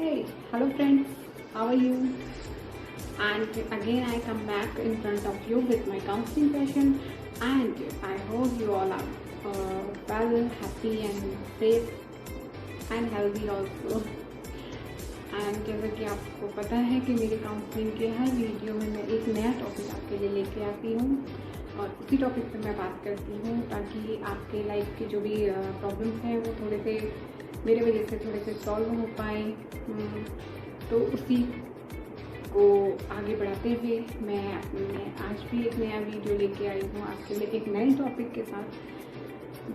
Hey, hello friends, how are you? And again I come back in front of you with my counseling session, and I hope you all are well, happy and safe and healthy also. And जैसा कि आपको पता है कि मेरे counselling के हर video में मैं एक नया टॉपिक आपके लिए लेके आती हूँ और उसी टॉपिक पर मैं बात करती हूँ ताकि आपके लाइफ के जो भी प्रॉब्लम्स हैं वो थोड़े से मेरे वजह से थोड़े से सॉल्व हो पाए। तो उसी को आगे बढ़ाते हुए मैं आज भी एक नया वीडियो लेके आई हूँ आपके लिए एक नए टॉपिक के साथ,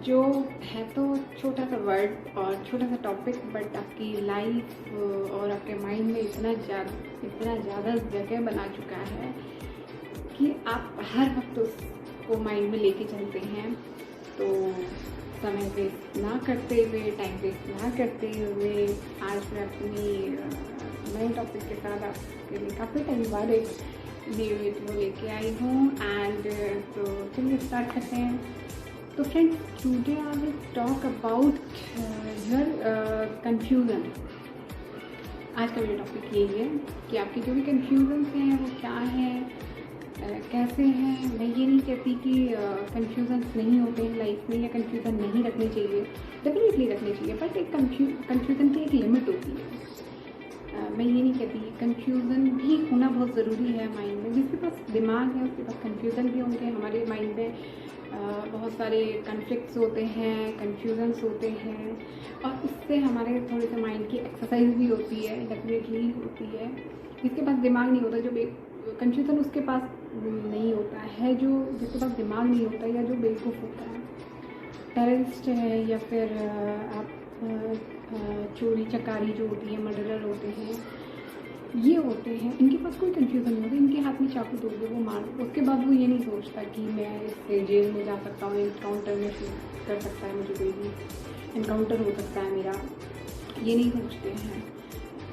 जो है तो छोटा सा वर्ड और छोटा सा टॉपिक, बट आपकी लाइफ और आपके माइंड में इतना ज़्यादा जगह बना चुका है कि आप हर वक्त उसको माइंड में लेके चलते हैं। तो समय वेस्ट ना करते हुए, टाइम वेस्ट ना करते हुए आज मैं अपनी नए टॉपिक के साथ आपके लिए काफ़ी टाइम बाद एक न्यू वीडियो लेके आई हूँ। एंड तो चलिए स्टार्ट करते हैं। तो friends, today I will talk about your confusion. आज का मेरा टॉपिक यही है कि आपके जो भी कन्फ्यूज़न हैं वो क्या हैं, कैसे हैं। मैं ये नहीं कहती कि कन्फ्यूज़न्स नहीं होते हैं लाइफ में या कन्फ्यूज़न नहीं रखने चाहिए, डेफिनेटली रखने चाहिए, बट एक कन्फ्यूज़न की एक लिमिट होती है। मैं ये नहीं कहती, कन्फ्यूज़न भी होना बहुत ज़रूरी है माइंड में। जिसके पास दिमाग है उसके पास कन्फ्यूज़न भी होंगे। हमारे माइंड में बहुत सारे कन्फ्लिक्ट्स होते हैं, कन्फ्यूज़न्स होते हैं, और इससे हमारे थोड़े से माइंड की एक्सरसाइज भी होती है, डेफिनेटली होती है। जिसके पास दिमाग नहीं होता, जो कन्फ्यूज़न उसके पास नहीं होता है, जो जिसके पास दिमाग नहीं होता या जो बेवकूफ़ होता है, टेररिस्ट है या फिर आप चोरी चकारी जो होती है, मर्डरर होते हैं, ये होते हैं, इनके पास कोई कन्फ्यूज़न नहीं होता। इनके हाथ में चाकू दोगे वो मार, उसके बाद वो ये नहीं सोचता कि मैं इससे जेल में जा सकता हूँ, इनकाउंटर में शूट कर सकता है, मुझे कोई भी इनकाउंटर हो सकता है मेरा, ये नहीं सोचते हैं।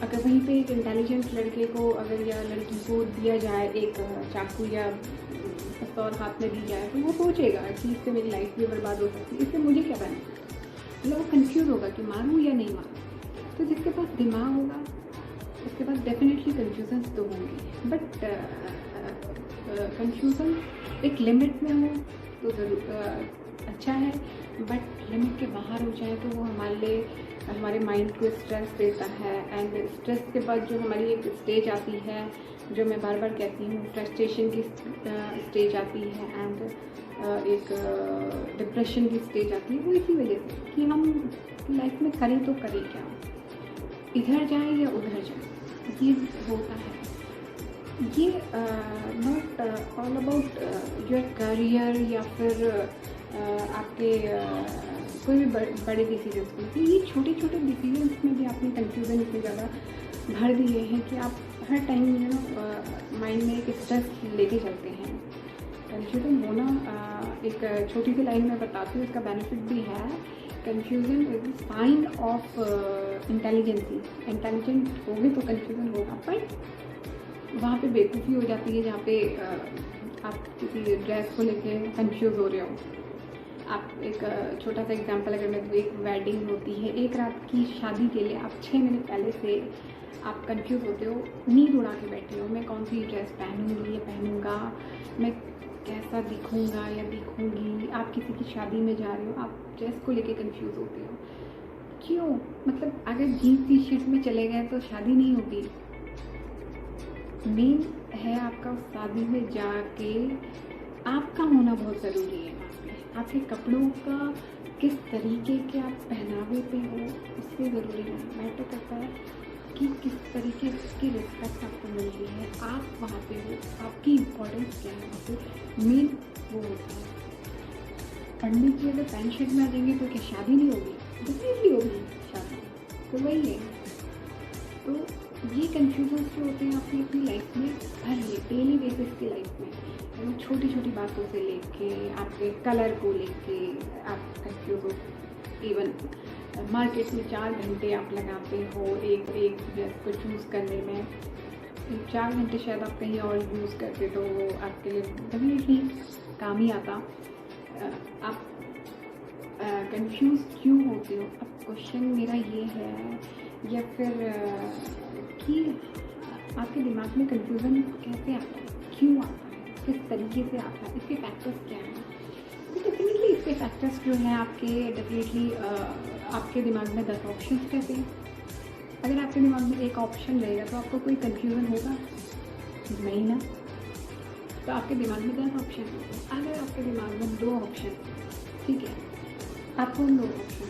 अगर वहीं पे एक इंटेलिजेंट लड़के को अगर या लड़की को दिया जाए एक चाकू या पिस्तौल हाथ में दी जाए तो वो सोचेगा कि इससे मेरी लाइफ भी बर्बाद हो सकती है, इससे मुझे क्या बेनिफिट। मतलब वो कंफ्यूज होगा कि मारूं या नहीं मारूं। तो जिसके पास दिमाग होगा उसके पास डेफिनेटली कन्फ्यूजन्स तो होंगे, बट कन्फ्यूज़न एक लिमिट में हो तो ज़रूर अच्छा है, बट लिमिट के बाहर हो जाए तो वो हमारे माइंड को स्ट्रेस देता है। एंड स्ट्रेस के बाद जो हमारी एक स्टेज आती है, जो मैं बार बार कहती हूँ, फ्रस्ट्रेशन की स्टेज आती है, एंड एक डिप्रेशन की स्टेज आती है। वो इसी वजह से कि हम लाइफ में करें तो करें क्या, इधर जाए या उधर जाए, ये होता है। ये not all about your career या फिर आपके कोई भी बड़े डिसीजंस में। ये छोटे छोटे डिसीजंस में भी आपने कन्फ्यूज़न इतनी ज़्यादा भर दिए हैं कि आप हर टाइम माइंड में एक स्ट्रेस लेके चलते हैं। कन्फ्यूज़न होना एक छोटी सी लाइन में बताती हूँ, इसका बेनिफिट भी है। Confusion is sign of intelligency. Intelligent होगे तो कन्फ्यूज़न होगा, पर वहाँ पे बेवकूफ़ी हो जाती है जहाँ पे आप किसी ड्रेस को लेके कंफ्यूज हो रहे हो। आप एक छोटा सा एग्जांपल अगर मैं दूँ, एक वेडिंग होती है, एक रात की शादी के लिए आप 6 महीने पहले से आप कंफ्यूज होते हो, नींद उड़ा के बैठे हो, मैं कौन सी ड्रेस पहनूंगी या पहनूंगा, मैं कैसा दिखूंगा या दिखूंगी। आप किसी की शादी में जा रहे हो, आप ड्रेस को लेके कंफ्यूज होते हो। क्यों? मतलब अगर जीन्स टी शर्ट में चले गए तो शादी नहीं होगी। मेन है आपका उस शादी में जाके आपका होना बहुत ज़रूरी है। आपके कपड़ों का किस तरीके के आप पहनावे पे हो उससे ज़रूरी है, मैटर करता है कि किस तरीके की रिस्पेक्ट आपको मिल रही है, आप वहाँ पे हो, आपकी इम्पोर्टेंस क्या है वहाँ पे, मेन वो होता है। पंडित जी अगर पैंट शर्ट में आ जाएंगे तो क्या शादी नहीं होगी? डेफिनेटली होगी शादी, तो वही है। तो ये कन्फ्यूजन जो होते हैं आपकी अपनी लाइफ में हर डेली बेसिस की लाइफ में, छोटी छोटी बातों से लेके आपके कलर को लेके आप कंफ्यूज हो। इवन मार्केट में 4 घंटे आप लगाते हो एक ड्रेस को चूज़ करने में, 4 घंटे शायद आप कहीं और यूज़ करते तो वो आपके लिए डेफिनेटली काम ही आता। आप कंफ्यूज क्यों होते हो? अब क्वेश्चन मेरा ये है या फिर कि आपके दिमाग में कन्फ्यूज़न कैसे आता है, क्यों आता है, किस तरीके से आता है, इसके फैक्टर्स क्या हैं। तो डेफिनेटली इसके फैक्टर्स जो हैं आपके डेफिनेटली आपके दिमाग में 10 ऑप्शंस रहते हैं। अगर आपके दिमाग में एक ऑप्शन रहेगा तो आपको कोई कन्फ्यूज़न होगा नहीं ना। तो आपके दिमाग में 10 ऑप्शन हैं। अगर आपके दिमाग में 2 ऑप्शन, ठीक है, आपको उन 2 ऑप्शन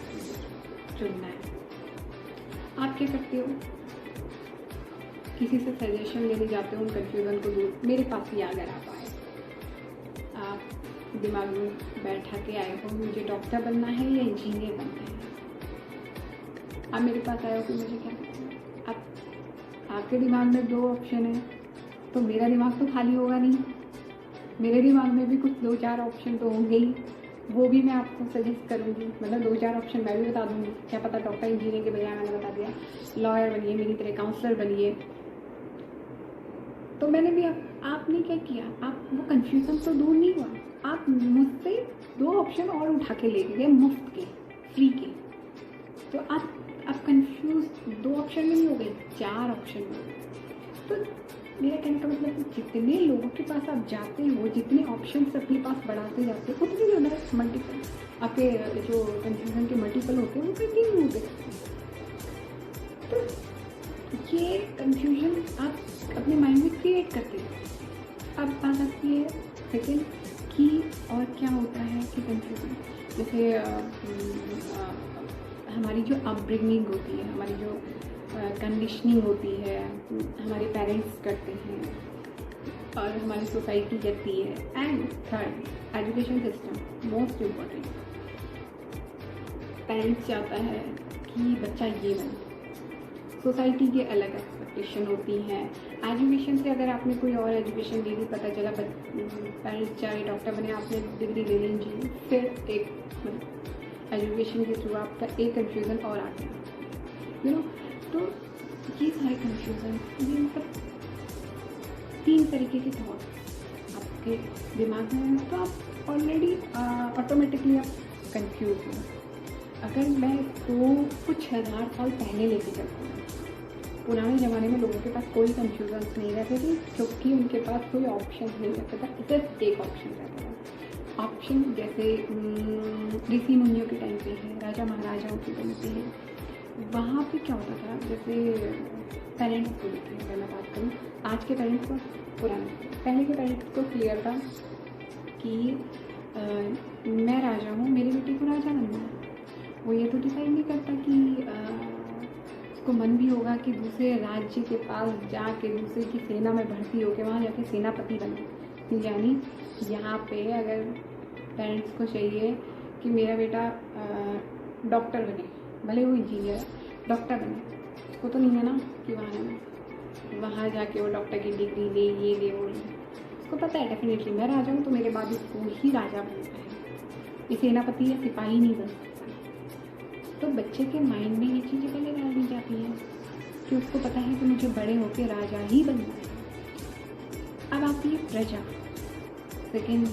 चुनना है। आप क्या करते हो, किसी से सजेशन लेने जाते हो उन कन्फ्यूज़न को दूर। मेरे पास ही अगर आप आए, आप दिमाग में बैठा के आए हो मुझे डॉक्टर बनना है या इंजीनियर बनना है, आप मेरे पास आए हो कि मुझे क्या करना है। आपके दिमाग में 2 ऑप्शन है तो मेरा दिमाग तो खाली होगा नहीं, मेरे दिमाग में भी कुछ 2-4 ऑप्शन तो होंगे ही, वो भी मैं आपको सजेस्ट करूँगी। मतलब 2-4 ऑप्शन मैं भी बता दूँगी। क्या पता डॉक्टर इंजीनियर के बजाय मैंने बता दिया लॉयर बनिए, मेरी तरह काउंसलर बनिए। तो मैंने भी आपने क्या किया, आप वो कन्फ्यूज़न तो दूर नहीं हुआ, आप मुझसे 2 ऑप्शन और उठा के ले गए मुफ्त के, फ्री के। तो आप कंफ्यूज 2 ऑप्शन में नहीं हो गए, 4 ऑप्शन में हो गए। तो मेरा कहने का मतलब जितने लोगों के पास आप जाते हो, जितने ऑप्शंस अपने पास बढ़ाते जाते हो, उतने ज़्यादा मल्टीपल आपके जो कन्फ्यूज़न के मल्टीपल होते हैं वो कंटिन्यू होते रहते हैं। तो ये कन्फ्यूजन आप अपने माइंड में क्रिएट करते हो। अब बात आती है सेकेंड कि और क्या होता है कि कन्फ्यूजन जैसे हमारी जो अपब्रिंगिंग होती है, हमारी जो कंडीशनिंग होती है, हमारे पेरेंट्स करते हैं और हमारी सोसाइटी करती है। And third education system, most important. Parents चाहता है कि बच्चा ये बने, सोसाइटी के अलग एक्सपेक्टेशन होती हैं। एजुकेशन से अगर आपने कोई और एजुकेशन ले ली, पता चला पेरेंट्स चाहे डॉक्टर बने, आपने डिग्री ले ली इंजीनियर, फिर एक एजुकेशन के थ्रू आपका एक कन्फ्यूज़न और आ गया, तो ये सारे कन्फ्यूज़न, ये मतलब 3 तरीके के थॉट आपके दिमाग में हैं, तो आप ऑलरेडी ऑटोमेटिकली आप कंफ्यूज हो। अगर मैं इसको कुछ हज़ार साल पहले लेके चलता हूँ, पुराने ज़माने में लोगों के पास कोई कन्फ्यूज़न नहीं रहते थे क्योंकि उनके पास कोई ऑप्शन नहीं रहता था, सिर्फ एक ऑप्शन रहता था। ऑप्शन जैसे ऋषि मुनियों के टाइम पे है, राजा महाराजाओं के टाइम पे है, वहाँ पे क्या होता था, जैसे पेरेंट्स को लेकर अगर मैं बात करूँ, आज के पेरेंट्स को, पुराने पहले के पेरेंट्स को क्लियर था कि मैं राजा हूँ, मेरे बेटे को राजा बनना है। वो ये तो डिसाइड नहीं करता कि उसको मन भी होगा कि दूसरे राज्य के पास जाके दूसरे की सेना में भर्ती होकर वहाँ जाके सेनापति बने। यानी यहाँ पे अगर पेरेंट्स को चाहिए कि मेरा बेटा डॉक्टर बने, भले वो इंजीनियर डॉक्टर बने, उसको तो नहीं है ना कि वहाँ जाके वो डॉक्टर की डिग्री ले, ये ले, वो ले। उसको पता है डेफिनेटली मैं राजा हूँ तो मेरे बाद इसको ही राजा बनता है, ये सेनापति या सिपाही नहीं बन सकता। तो बच्चे के माइंड में ये चीज़ें पहले डाल दी जाती हैं कि उसको पता है कि मुझे बड़े होकर राजा ही बनना है। अब आती है प्रजा। सेकेंड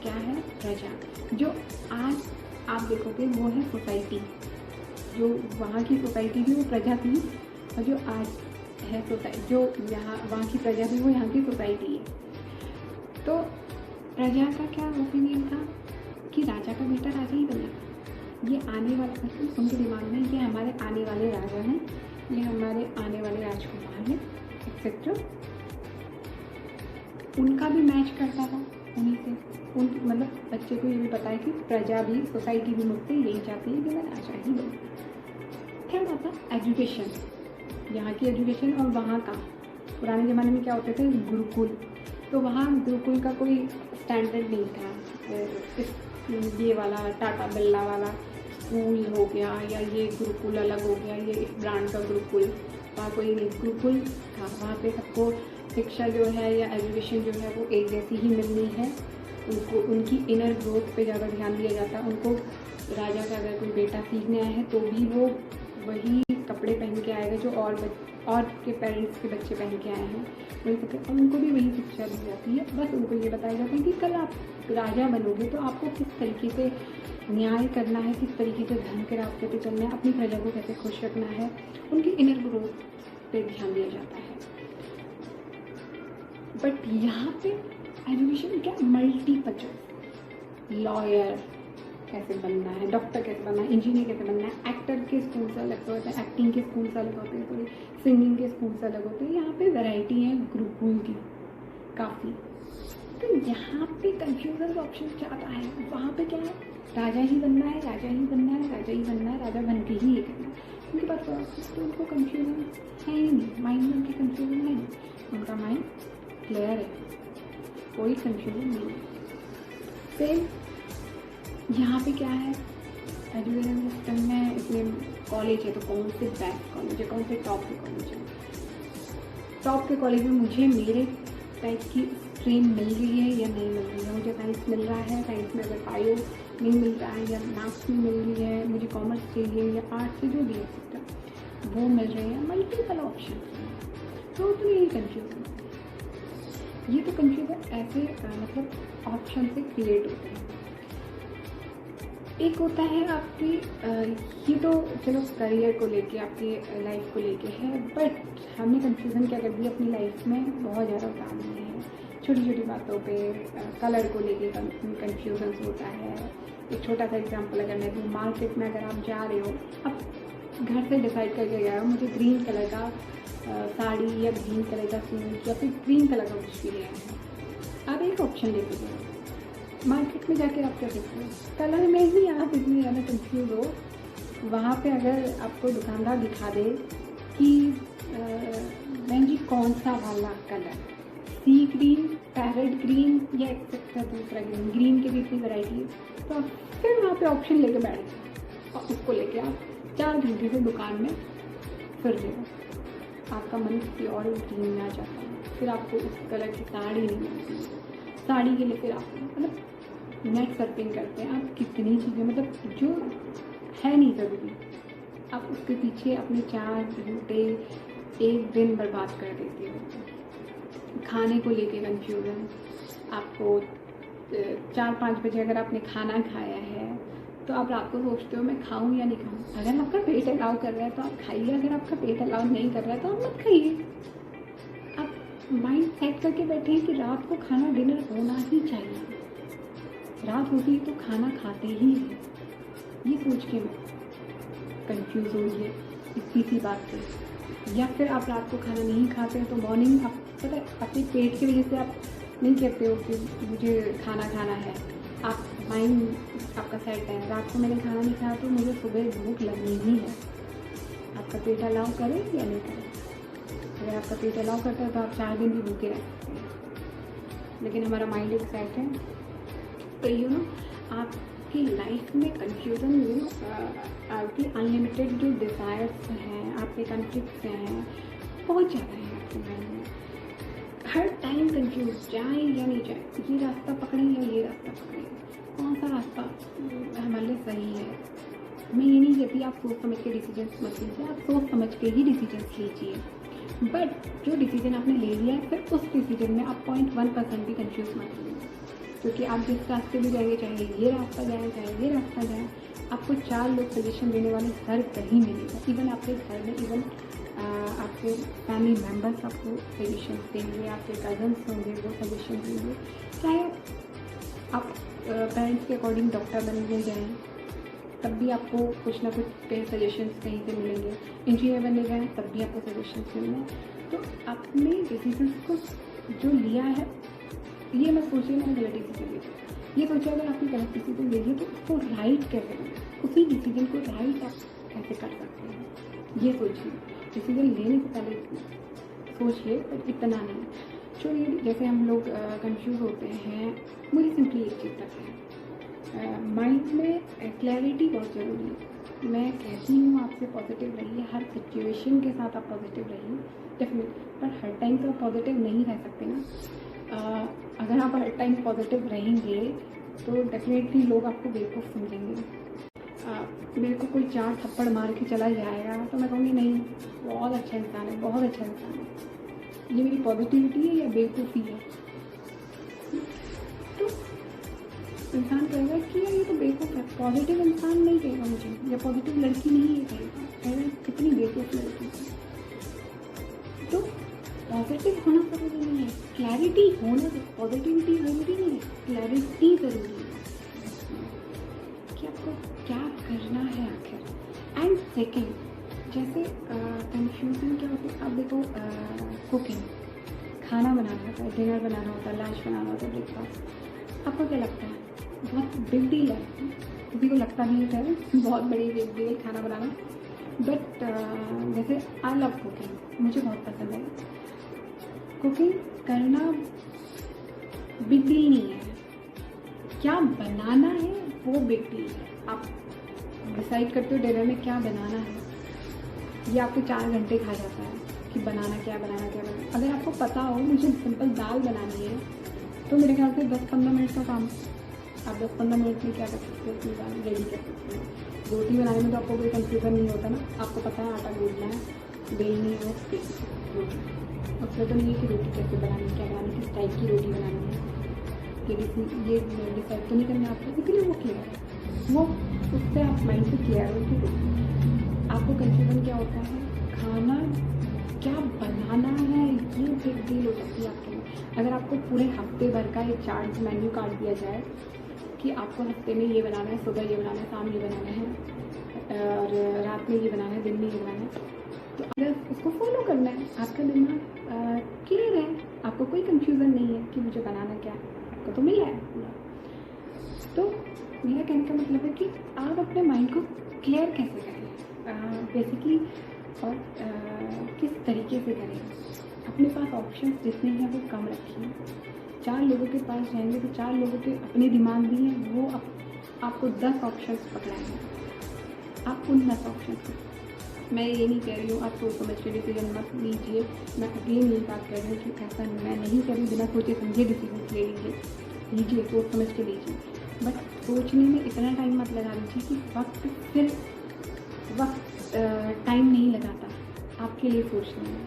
क्या है, प्रजा। जो आज आप देखोगे वो है सोसाइटी, जो वहाँ की सोसाइटी भी वो प्रजा थी, और जो आज है सोसाइटी, जो यहाँ वहाँ की प्रजा भी वो यहाँ की सोसाइटी है। तो प्रजा का क्या ओपिनियन था कि राजा का बेटा राजा ही बनेगा। ये आने वाला पर्सन उनके दिमाग में, ये हमारे आने वाले राजा हैं, ये हमारे आने वाले राजकुमार हैं, एक्सेट्रा। उनका भी मैच करता था उन्हीं से। उन मतलब बच्चे को ये भी पता है कि प्रजा भी, सोसाइटी भी मुझसे यही चाहती है कि मैं राजा ही बनूँ। थर्ड आता एजुकेशन, यहाँ की एजुकेशन और वहाँ का। पुराने ज़माने में क्या होते थे, गुरुकुल। तो वहाँ गुरुकुल का कोई स्टैंडर्ड नहीं था, ये वाला टाटा बिरला वाला स्कूल हो गया या ये गुरुकुल अलग हो गया, ये इस ब्रांड का गुरुकुल, वहाँ कोई नहीं गुरुकुल था। वहाँ पे सबको शिक्षा जो है या एजुकेशन जो है वो एक जैसी ही मिलनी है। उनको उनकी इनर ग्रोथ पे ज़्यादा ध्यान दिया जाता है। उनको राजा का अगर कोई बेटा सीखने आया है तो भी वो वही कपड़े पहन के आएगा जो और के पेरेंट्स के बच्चे पहन के आए हैं, वही कपड़े, और उनको भी वही शिक्षा दी जाती है। बस उनको ये बताया जाता है कि कल आप राजा बनोगे तो आपको किस तरीके से न्याय करना है, किस तरीके से धर्म के रास्ते पे चलना है, अपनी प्रजा को कैसे खुश रखना है, उनकी इनर ग्रोथ पे ध्यान दिया जाता है। बट यहाँ पे एजुकेशन क्या, मल्टीपर्पज, लॉयर कैसे बनना है, डॉक्टर कैसे बनना है, इंजीनियर कैसे बनना है, एक्टर के स्कूल से अलग होते हैं, एक्टिंग के स्कूल से अलग होते हैं, थोड़ी सिंगिंग के स्कूल से अलग होते हैं। यहाँ पे वैरायटी है गुरुकुल की काफ़ी। तो यहाँ पे कंफ्यूजन ऑप्शन ज़्यादा है। वहाँ पे क्या है, राजा ही बनना है, राजा ही बनना है, राजा ही बनना है, राजा बन के ही ये करना है। उनके पास तो उनको कंफ्यूजन है ही नहीं, माइंड में उनकी कंफ्यूजन है नहीं, उनका माइंड क्लियर है, कोई कंफ्यूजन नहीं है। सेम यहाँ पे क्या है, एजुकेशन सिस्टम में इसमें कॉलेज है तो कौन से बेस्ट कॉलेज है, कौन से टॉप के कॉलेज है। टॉप के कॉलेज में मुझे मेरे टाइप की स्ट्रीम मिल रही है या नहीं मिल रही है। मुझे साइंस मिल रहा है, साइंस में अगर बायो नहीं मिल रहा है या मैथ्स में मिल रही है, मुझे कॉमर्स चाहिए या आर्ट्स से जो भी है सिस्टम वो मिल रहे हैं, मल्टीपल ऑप्शन हैं। तो यही कन्फ्यूजन, ये तो कन्फ्यूजन ऐसे मतलब ऑप्शन से क्रिएट होते हैं। एक होता है आपकी ये तो चलो करियर को लेके, आपकी लाइफ को लेके है, बट हमने कंफ्यूजन क्या कर दिया अपनी लाइफ में, बहुत ज़्यादा उतार लिए हैं। छोटी छोटी बातों पे कलर को लेके कंफ्यूजन होता है। एक छोटा सा एग्जांपल अगर मैं दूँ, मार्केट में अगर आप जा रहे हो, अब घर से डिसाइड करके गया हो मुझे ग्रीन कलर का साड़ी या ग्रीन कलर का सूट या फिर ग्रीन कलर का कुछ भी लेना है, आप एक ऑप्शन लेके गए, मार्केट में जाके आप क्या देखते हो, कलर में ही आप इतनी ज़्यादा कंफ्यूज हो। वहाँ पे अगर आपको दुकानदार दिखा दे कि बहन जी कौन सा वाला कलर, सी ग्रीन, पैरेट ग्रीन या एक्सेट्रा दूसरा ग्रीन, ग्रीन के भी इतनी वैरायटी है, तो आप फिर वहाँ पे ऑप्शन लेके बैठ गए और उसको लेके आप 4 घंटे से दुकान में फिर रहे हो, आपका मन किसी और ग्रीन में आ जाता है, फिर आपको उस कलर की साड़ी नहीं मिलती है, साड़ी के लिए फिर आप मतलब नेट सर्फिंग करते हैं, आप कितनी चीज़ें मतलब जो है नहीं ज़रूरी, आप उसके पीछे अपने 4 घंटे 1 दिन बर्बाद कर देते हो। खाने को लेके कंफ्यूजन, आपको 4-5 बजे अगर आपने खाना खाया है तो आप रात को सोचते हो मैं खाऊं या नहीं खाऊं। अगर आपका पेट अलाउ कर रहा है तो आप खाइए, अगर आपका पेट अलाउ नहीं कर रहा है तो आप मत खाइए। आप माइंड सेट करके बैठे हैं कि रात को खाना डिनर होना ही चाहिए, रात होती है तो खाना खाते ही हैं, ये सोच के मैं कंफ्यूज हुई है इतनी सी बात से। या फिर आप रात को खाना नहीं खाते हैं तो मॉर्निंग आप पता है अपने पेट की वजह से आप नहीं कहते हो कि मुझे खाना खाना है, आप माइंड आपका सेट है, रात को मैंने खाना नहीं खाया तो मुझे सुबह भूख लगनी ही है। आपका पेट अलाउ करे या नहीं करे, अगर आपका पेट अलाउ करता है तो आप 4 दिन भी भूखे रह सकते हैं, लेकिन हमारा माइंड एक सेट है। तो यू नो आपकी लाइफ में कंफ्यूजन, यू नो आपकी अनलिमिटेड जो डिज़ायर्स हैं, आपके कॉन्फ्लिक्ट्स हैं, बहुत ज़्यादा है आपके माइंड में। हर टाइम कंफ्यूज, जाए या नहीं जाए, ये रास्ता पकड़ें या ये रास्ता पकड़ें, कौन सा रास्ता हमारे लिए सही है। मैं ये नहीं कहती आप सोच समझ के डिसीजंस मत लीजिए, आप सोच समझ के ही डिसीजंस लीजिए, बट जो डिसीजन आपने ले लिया है फिर उस डिसीजन में आप 0.1% भी कंफ्यूज मत लीजिए, क्योंकि आप जिस रास्ते भी जाएंगे, चाहे ये रास्ता जाए चाहे ये रास्ता जाए, आपको 4 लोग सजेशन देने वाले हर कहीं मिलेगा। इवन आपके घर में, इवन आपके फैमिली मेम्बर्स आपको सजेशन देंगे, आपके कजन्स होंगे वो सजेशन देंगे। चाहे आप पेरेंट्स के अकॉर्डिंग डॉक्टर बनने जाएँ तब भी आपको कुछ ना कुछ सजेशंस कहीं से मिलेंगे, इंजीनियर बनने जाएँ तब भी आपको सजेशंस मिलेंगे। तो अपने डिसीजंस को जो लिया है, ये मत सोचिए मैंने गलत डिसीजन लिया, ये सोचिए अगर आपने गलत डिसीजन ले लिया तो उसको राइट कैसे करें, उसी डिसीजन को राइट आप कैसे कर सकते हैं, ये सोचिए। डिसीजन लेने से पहले सोचिए, पर इतना नहीं। चलिए, जैसे हम लोग कंफ्यूज होते हैं, मुझे सिंपली एक चीज़ तक है, माइंड में क्लैरिटी बहुत ज़रूरी है। मैं कहती हूँ आपसे पॉजिटिव रहिए, हर सिचुएशन के साथ आप पॉजिटिव रहिए डेफिनेटली, पर हर टाइम तो आप पॉजिटिव नहीं रह सकते ना। अगर आप हर टाइम पॉजिटिव रहेंगे तो डेफिनेटली लोग आपको बेवकूफ़ समझेंगे। मेरे को कोई 4 थप्पड़ मार के चला जाएगा तो मैं कहूँगी नहीं बहुत अच्छा इंसान है, बहुत अच्छा इंसान है। ये मेरी पॉजिटिविटी है या बेवकूफ़ी है? तो इंसान कहेगा कि यार ये तो बेवकूफ़ है, पॉजिटिव इंसान नहीं कहेगा मुझे, या पॉजिटिव लड़की नहीं है कहेगा, कितनी बेवकूफ़ लड़की है। तो पॉजिटिव होना ज़रूरी नहीं है, क्लैरिटी होना, पॉजिटिविटी ज़रूरी नहीं है, क्लैरिटी ज़रूरी है कि आपको क्या करना है आखिर। एंड सेकेंड, जैसे कन्फ्यूज़न क्या होती है, आप देखो कुकिंग, खाना बनाना होता है, डिनर बनाना होता है, लंच बनाना होता है, ब्रेकफास्ट, आपको क्या लगता है बहुत बिग डील है? किसी को लगता नहीं है बहुत बड़ी बिग डील खाना बनाना, बट जैसे आई लव कुकिंग, मुझे बहुत पसंद है कुकिंग करना। बिग डील नहीं है, क्या बनाना है वो बिग डील है। आप डिसाइड करते हो डिनर में क्या बनाना है, ये आपको 4 घंटे खा जाता है कि बनाना क्या बनाना क्या बनाना। अगर आपको पता हो मुझे सिंपल दाल बनानी है तो मेरे ख्याल से 10-15 मिनट का काम, आप 10-15 मिनट में क्या कर सकते हो, अपनी दाल रेडी कर सकते हो। रोटी बनाने में तो आपको कोई कंफ्यूजन नहीं होता ना, आपको पता है आटा गूंदना है, बेलनी है, रोटी। उसमें तो नहीं है कि रोटी कैसे बनानी, क्या बनानी, किस टाइप की रोटी बनानी है, ये डिसाइड तो नहीं करना आपको, इसलिए वो क्लियर है, वो उससे आप माइंड से क्लियर हो कि आपको कंफ्यूजन क्या होता है, खाना क्या बनाना है, ये बिग डील हो सकती है आपके लिए। अगर आपको पूरे हफ्ते भर का एक चार्ट मेन्यू कार्ड दिया जाए कि आपको हफ्ते में ये बनाना है, सुबह ये बनाना है, शाम ये बनाना है और रात में ये बनाना है, दिन में ये बनाना है, तो अगर उसको फॉलो करना है, आपका दिमाग क्लियर है, आपको कोई कंफ्यूजन नहीं है कि मुझे बनाना क्या है, आपको तो मिला है पूरा। तो मेरा कहने का मतलब है कि आप अपने माइंड को क्लियर कैसे करें बेसिकली, और किस तरीके से करें। अपने पास ऑप्शंस जितने हैं वो कम रखिए। 4 लोगों के पास जाएंगे तो 4 लोगों के अपने दिमाग भी हैं, वो आपको 10 ऑप्शंस पकड़ाएंगे, आप उन 10 ऑप्शंस को, मैं ये नहीं कह रही हूँ आप सोच समझ के डिसीजन मत लीजिए, मैं अगेन यही बात कर रही हूँ कि ऐसा मैं नहीं करूँ, बिना सोचे समझे डिसीजन ले लीजिए, सोच समझ के लीजिए, बट सोचने में इतना टाइम मत लगा दीजिए कि वक्त टाइम नहीं लगाता आपके लिए सोचने में।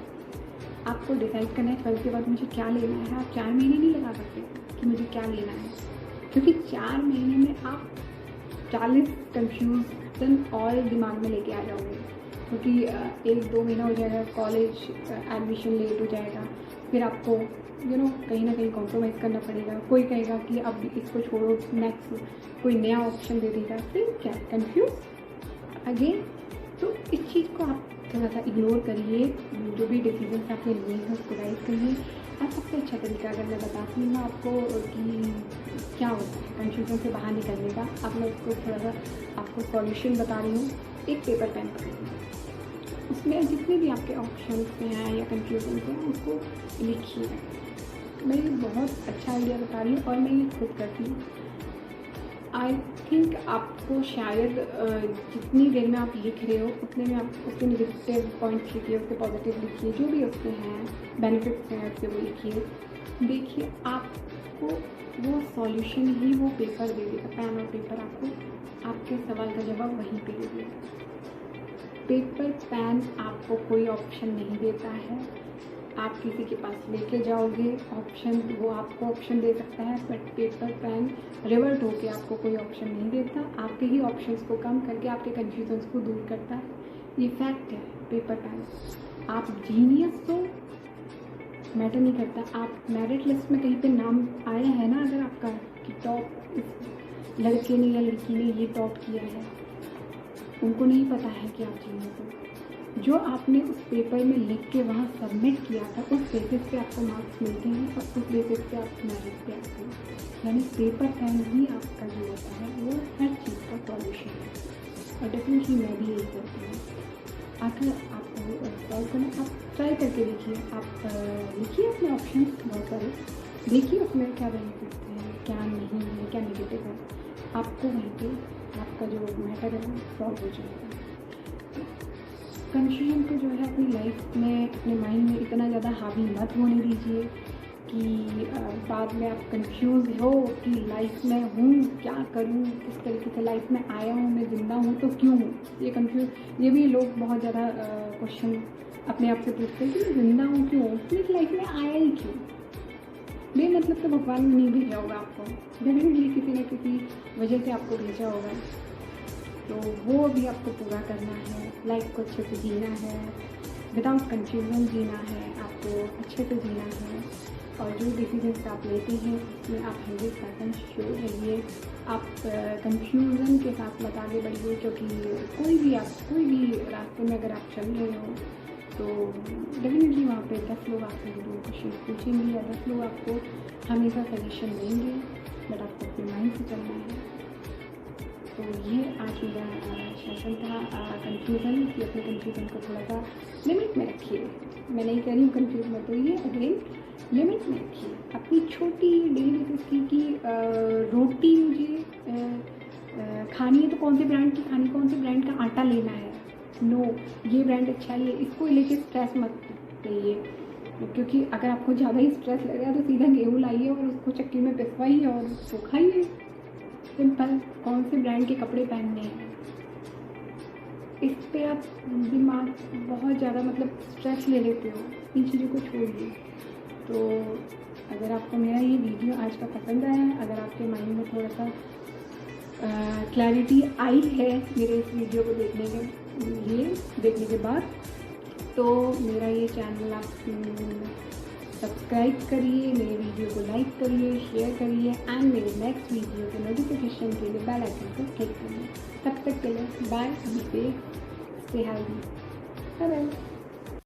आपको डिसाइड करना है 12 के बाद मुझे क्या लेना है, आप 4 महीने नहीं लगा सकते कि मुझे क्या लेना है, क्योंकि 4 महीने में आप 40 कन्फ्यूजन और दिमाग में लेके आ जाओगे, क्योंकि 1-2 महीना हो जाएगा, कॉलेज एडमिशन लेट हो जाएगा, फिर आपको कहीं ना कहीं कॉम्प्रोमाइज़ करना पड़ेगा, कोई कहेगा कि अब इसको छोड़ो, नेक्स्ट कोई नया ऑप्शन दे देगा, फिर क्या कन्फ्यूज अगेन। तो इस चीज़ को आप थोड़ा सा इग्नोर करिए, जो भी डिसीजन आपने लिए हैं उसको राइट करिए। और सबसे अच्छा तरीका अगर मैं बताती हूँ आपको कि क्या होता है कन्फ्यूजन से बाहर निकलने का, अब मैं उसको थोड़ा सा आपको सॉल्यूशन बता रही हूँ। एक पेपर पेन पकड़िए, उसमें जितने भी आपके ऑप्शन हैं या कन्फ्यूजन हैं उसको लिखिए। मैं ये बहुत अच्छा आइडिया बता रही हूँ और मैं ये खुद करती हूँ। आई थिंक आपको शायद जितनी देर में आप लिख रहे हो उतने में आप उसके नेगेटिव पॉइंट्स लिखिए, उसके पॉजिटिव लिखिए, जो भी उसके हैं बेनिफिट्स हैं उसके वो लिखिए। देखिए आपको वो सॉल्यूशन ही वो पेपर दे देगा, पेन और पेपर आपको आपके सवाल का जवाब वहीं पे दे देगा। पेपर पेन आपको कोई ऑप्शन नहीं देता है, आप किसी के पास लेके जाओगे ऑप्शन, वो आपको ऑप्शन दे सकता है, बट पेपर पेन रिवर्ट होके आपको कोई ऑप्शन नहीं देता, आपके ही ऑप्शंस को कम करके आपके कन्फ्यूजन्स को दूर करता है। ये फैक्ट है पेपर पेन। आप जीनियस तो मैटर नहीं करता, आप मेरिट लिस्ट में कहीं पे नाम आया है ना अगर आपका कि टॉप इस लड़के ने या लड़की ने ये टॉप किया है, उनको नहीं पता है कि आप जीनियस हो। जो आपने उस पेपर में लिख के वहाँ सबमिट किया था उस बेसिस पे आपको मार्क्स मिलते हैं और उस बेसिस पे आप मेरिट पे आते हैं। यानी पेपर पेन ही आपका जो होता है वो हर चीज़ का सॉल्यूशन है, और डेफिनेटली मैं भी यही करती हूँ। आखिर आपको सॉल्व करना, आप ट्राई करके देखिए, आप लिखिए अपने ऑप्शन बहुत सारे, देखिए उसमें क्या बेनिफिट है, क्या नहीं है, क्या नेगेटिव है, आपको वहीं पर आपका जो मैटर है वो सॉल्व हो जाएगा। कन्फ्यूजन को जो है अपनी लाइफ में, अपने माइंड में इतना ज़्यादा हावी मत होने दीजिए कि बाद में आप कंफ्यूज हो कि लाइफ में हूँ क्या करूँ, किस तरीके से लाइफ में आया हूँ, मैं ज़िंदा हूँ तो क्यों हूँ। ये भी लोग बहुत ज़्यादा क्वेश्चन अपने आप से पूछते हैं कि मैं ज़िंदा हूँ क्यों, इस लाइफ में आया ही क्यों। बेमतलब तो भगवान ने नहीं भेजा होगा आपको, डेफिनेटली किसी न किसी वजह से आपको भेजा होगा। तो वो भी आपको पूरा करना है। लाइफ को अच्छे से जीना है, विदाउट कंफ्यूजन जीना है, आपको अच्छे से जीना है। और जो डिसीजन आप लेते हैं उसमें आप 100% श्योर रहिए। आप कंफ्यूजन के साथ मत आगे बढ़िए, क्योंकि कोई भी रास्ते में अगर आप चल रहे हो तो डेफिनेटली वहाँ पे 10 लोग आपसे ज़रूर क्वेश्चन पूछेंगे या 10 लोग आपको हमेशा सजेशन देंगे, बट आपको अपने माइंड से चलना है। तो ये आज मेरा सेशन था कंफ्यूजन कि अपने कंफ्यूजन को थोड़ा सा लिमिट में रखिए। मैं नहीं कह रही हूँ कंफ्यूज मत होइए, अगेन लिमिट में रखिए अपनी छोटी डेली बेसिस की रोटी मुझे खानी है तो कौन से ब्रांड की खानी, कौन से ब्रांड का आटा लेना है, नो ये ब्रांड अच्छा है, इसको लेके स्ट्रेस मत लीजिए। क्योंकि अगर आपको ज़्यादा ही स्ट्रेस लगेगा तो सीधा गेहूँ लाइए और उसको चक्की में पिसवाइए और उसको खाइए, सिंपल। कौन से ब्रांड के कपड़े पहनने हैं, इस पे आप दिमाग बहुत ज़्यादा मतलब स्ट्रेस ले लेते हो, इन चीज़ों को छोड़िए। तो अगर आपको मेरा ये वीडियो आज का पसंद आया है, अगर आपके माइंड में थोड़ा सा क्लैरिटी आई है मेरे इस वीडियो को देखने के बाद, तो मेरा ये चैनल आप सब्सक्राइब करिए, मेरे वीडियो को लाइक करिए, शेयर करिए एंड मेरे नेक्स्ट वीडियो के नोटिफिकेशन के लिए बेल आइकन को क्लिक करिए। तब तक के लिए bye, be safe, stay healthy, bye bye.